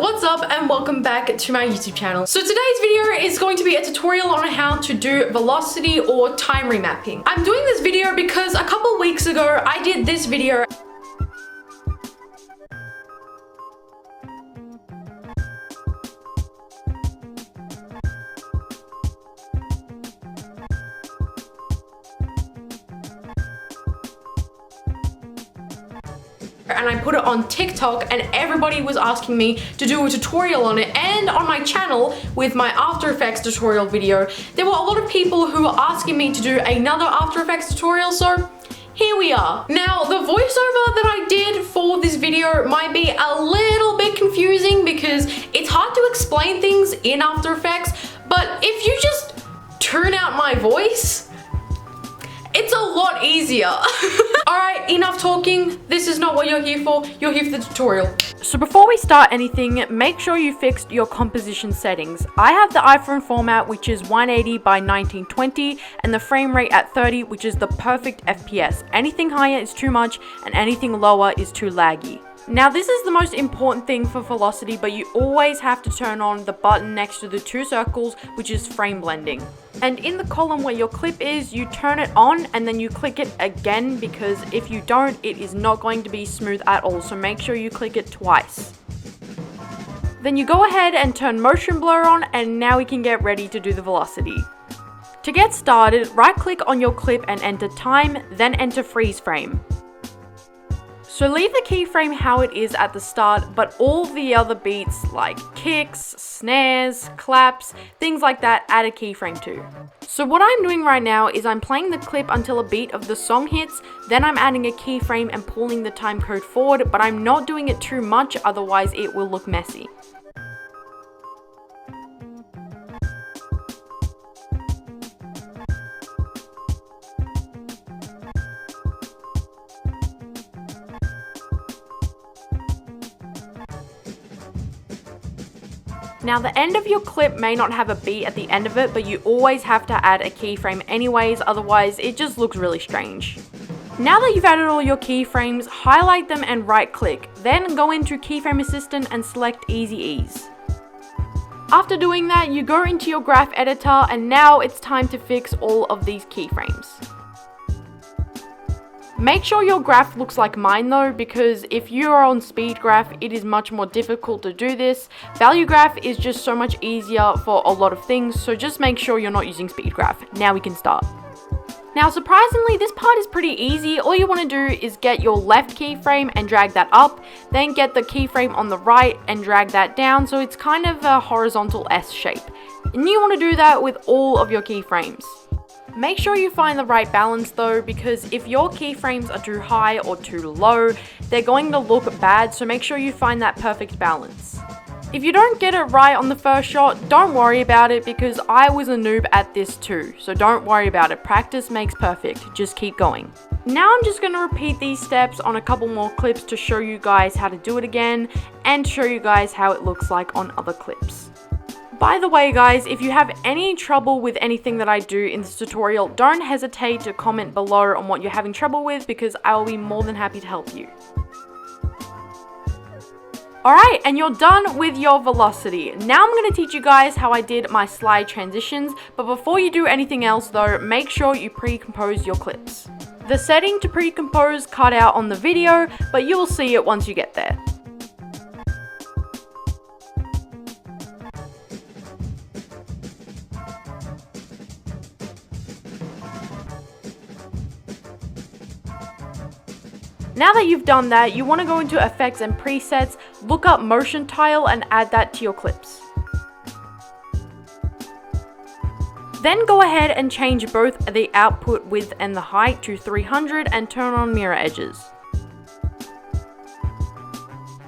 what's up and welcome back to my YouTube channel. So today's video is going to be a tutorial on how to do velocity or time remapping. I'm doing this video because a couple weeks ago I did this video and I put it on TikTok and everybody was asking me to do a tutorial on it, and on my channel with my After Effects tutorial video there were a lot of people who were asking me to do another After Effects tutorial, so here we are. Now the voiceover that I did for this video might be a little bit confusing because it's hard to explain things in After Effects, but if you just turn out my voice, it's a lot easier. Alright, enough talking. This is not what you're here for. You're here for the tutorial. So before we start anything, make sure you fixed your composition settings. I have the iPhone format, which is 180 by 1920, and the frame rate at 30, which is the perfect FPS. Anything higher is too much, and anything lower is too laggy. Now this is the most important thing for velocity, but you always have to turn on the button next to the two circles, which is frame blending. And in the column where your clip is, you turn it on and then you click it again, because if you don't, it is not going to be smooth at all, so make sure you click it twice. Then you go ahead and turn motion blur on, and now we can get ready to do the velocity. To get started, right click on your clip and enter time, then enter freeze frame. So leave the keyframe how it is at the start, but all the other beats like kicks, snares, claps, things like that, add a keyframe to. So what I'm doing right now is I'm playing the clip until a beat of the song hits, then I'm adding a keyframe and pulling the time code forward, but I'm not doing it too much, otherwise it will look messy. Now the end of your clip may not have a beat at the end of it, but you always have to add a keyframe anyways, otherwise it just looks really strange. Now that you've added all your keyframes, highlight them and right click, then go into Keyframe Assistant and select Easy Ease. After doing that, you go into your graph editor, and now it's time to fix all of these keyframes. Make sure your graph looks like mine though, because if you are on speed graph, it is much more difficult to do this. Value graph is just so much easier for a lot of things, so just make sure you're not using speed graph. Now we can start. Now surprisingly, this part is pretty easy. All you want to do is get your left keyframe and drag that up, then get the keyframe on the right and drag that down, so it's kind of a horizontal S shape. And you want to do that with all of your keyframes. Make sure you find the right balance though, because if your keyframes are too high or too low, they're going to look bad, so make sure you find that perfect balance. If you don't get it right on the first shot, don't worry about it, because I was a noob at this too, so don't worry about it. Practice makes perfect, just keep going. Now I'm just going to repeat these steps on a couple more clips to show you guys how to do it again, and show you guys how it looks like on other clips. By the way guys, if you have any trouble with anything that I do in this tutorial, don't hesitate to comment below on what you're having trouble with, because I will be more than happy to help you. Alright, and you're done with your velocity. Now I'm going to teach you guys how I did my slide transitions, but before you do anything else though, make sure you pre-compose your clips. The setting to pre-compose cut out on the video, but you will see it once you get there. Now that you've done that, you want to go into Effects and Presets, look up Motion Tile and add that to your clips. Then go ahead and change both the output width and the height to 300 and turn on mirror edges.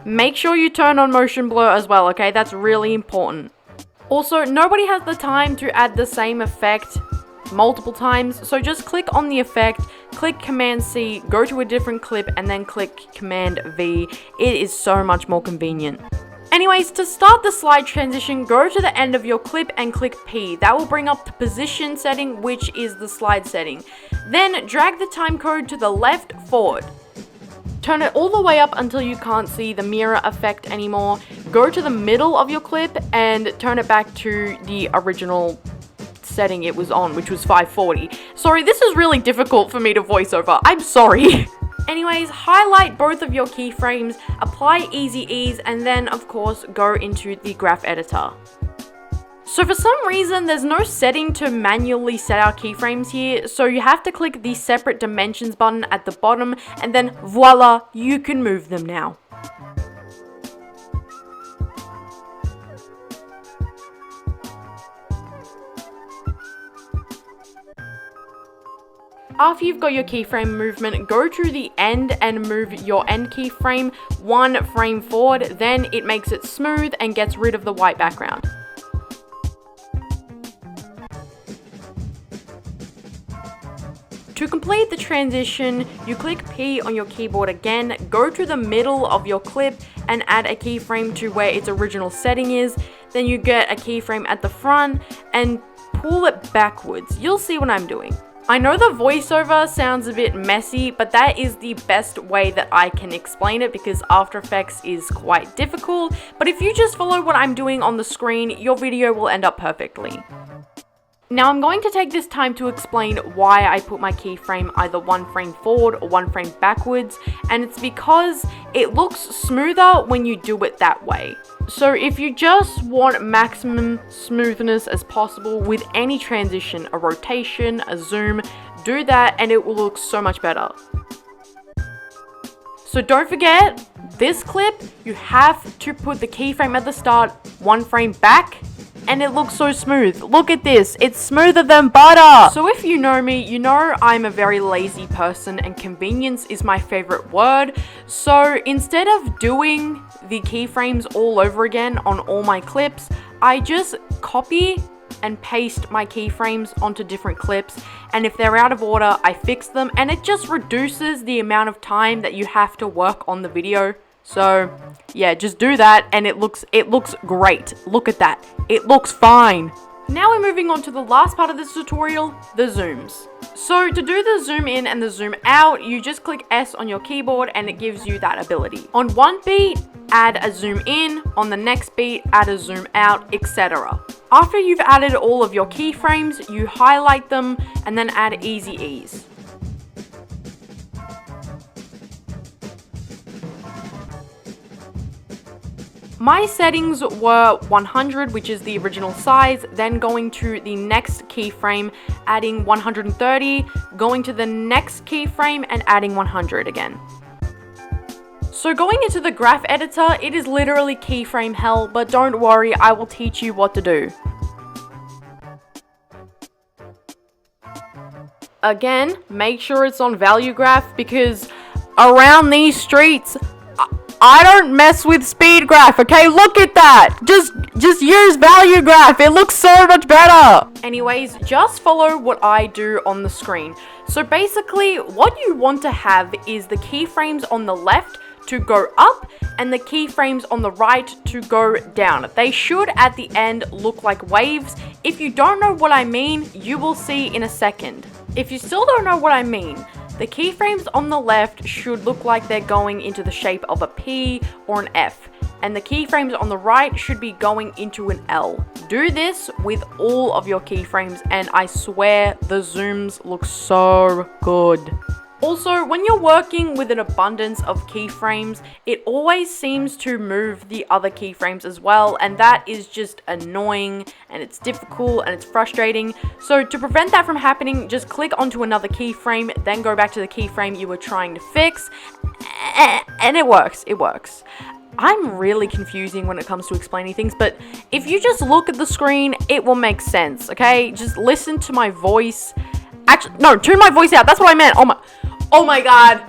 Make sure you turn on motion blur as well, okay? That's really important. Also, nobody has the time to add the same effect multiple times, so just click on the effect, click Command C, go to a different clip, and then click Command V. It is so much more convenient. Anyways, to start the slide transition, go to the end of your clip and click P. That will bring up the position setting, which is the slide setting. Then drag the time code to the left forward. Turn it all the way up until you can't see the mirror effect anymore. go to the middle of your clip and turn it back to the original setting it was on, which was 540. Sorry, this is really difficult for me to voice over. I'm sorry. Anyways, highlight both of your keyframes, apply Easy Ease, and then of course go into the graph editor. So for some reason, there's no setting to manually set our keyframes here, so you have to click the separate dimensions button at the bottom, and then voila, you can move them now. After you've got your keyframe movement, go to the end and move your end keyframe 1 frame forward, then it makes it smooth and gets rid of the white background. To complete the transition, you click P on your keyboard again, go to the middle of your clip and add a keyframe to where its original setting is, then you get a keyframe at the front and pull it backwards. You'll see what I'm doing. I know the voiceover sounds a bit messy, but that is the best way that I can explain it because After Effects is quite difficult, but if you just follow what I'm doing on the screen, your video will end up perfectly. Now I'm going to take this time to explain why I put my keyframe either 1 frame forward or 1 frame backwards, and it's because it looks smoother when you do it that way. So if you just want maximum smoothness as possible with any transition, a rotation, a zoom, do that and it will look so much better. So don't forget, this clip, you have to put the keyframe at the start 1 frame back, and it looks so smooth. Look at this, it's smoother than butter. So if you know me, you know I'm a very lazy person and convenience is my favorite word. So instead of doing the keyframes all over again on all my clips, I just copy and paste my keyframes onto different clips, and if they're out of order, I fix them, and it just reduces the amount of time that you have to work on the video. So yeah, just do that and it looks great. Look at that. It looks fine. Now we're moving on to the last part of this tutorial, the zooms. So to do the zoom in and the zoom out, you just click S on your keyboard and it gives you that ability. On one beat, add a zoom in, on the next beat, add a zoom out, etc. After you've added all of your keyframes, you highlight them and then add Easy Ease. My settings were 100, which is the original size, then going to the next keyframe, adding 130, going to the next keyframe and adding 100 again. So going into the graph editor, it is literally keyframe hell, but don't worry, I will teach you what to do. Again, make sure it's on value graph because around these streets, I don't mess with speed graph, okay? Look at that! Just use value graph, it looks so much better! Anyways, just follow what I do on the screen. So basically, what you want to have is the keyframes on the left to go up and the keyframes on the right to go down. They should at the end look like waves. If you don't know what I mean, you will see in a second. If you still don't know what I mean, the keyframes on the left should look like they're going into the shape of a P or an F, and the keyframes on the right should be going into an L. Do this with all of your keyframes and I swear the zooms look so good. Also, when you're working with an abundance of keyframes, it always seems to move the other keyframes as well, and that is just annoying and it's difficult and it's frustrating. So to prevent that from happening, just click onto another keyframe, then go back to the keyframe you were trying to fix, and it works. I'm really confusing when it comes to explaining things, but if you just look at the screen, it will make sense, okay? Just listen to my voice. Actually, no, tune my voice out. That's what I meant. Oh my god.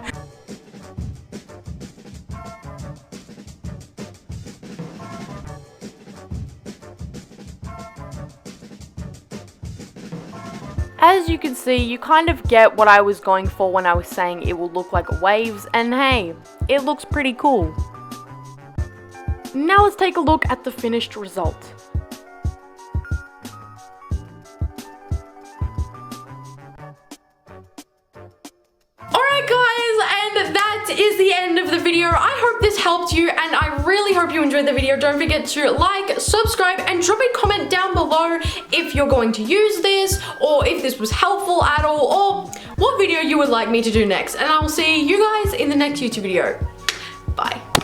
As you can see, you kind of get what I was going for when I was saying it will look like waves, and hey, it looks pretty cool. Now let's take a look at the finished result. Alright guys, and that is the end of the video. I hope this helped you and I really really hope you enjoyed the video. Don't forget to like, subscribe, and drop a comment down below if you're going to use this, or if this was helpful at all, or what video you would like me to do next. And I will see you guys in the next YouTube video. Bye.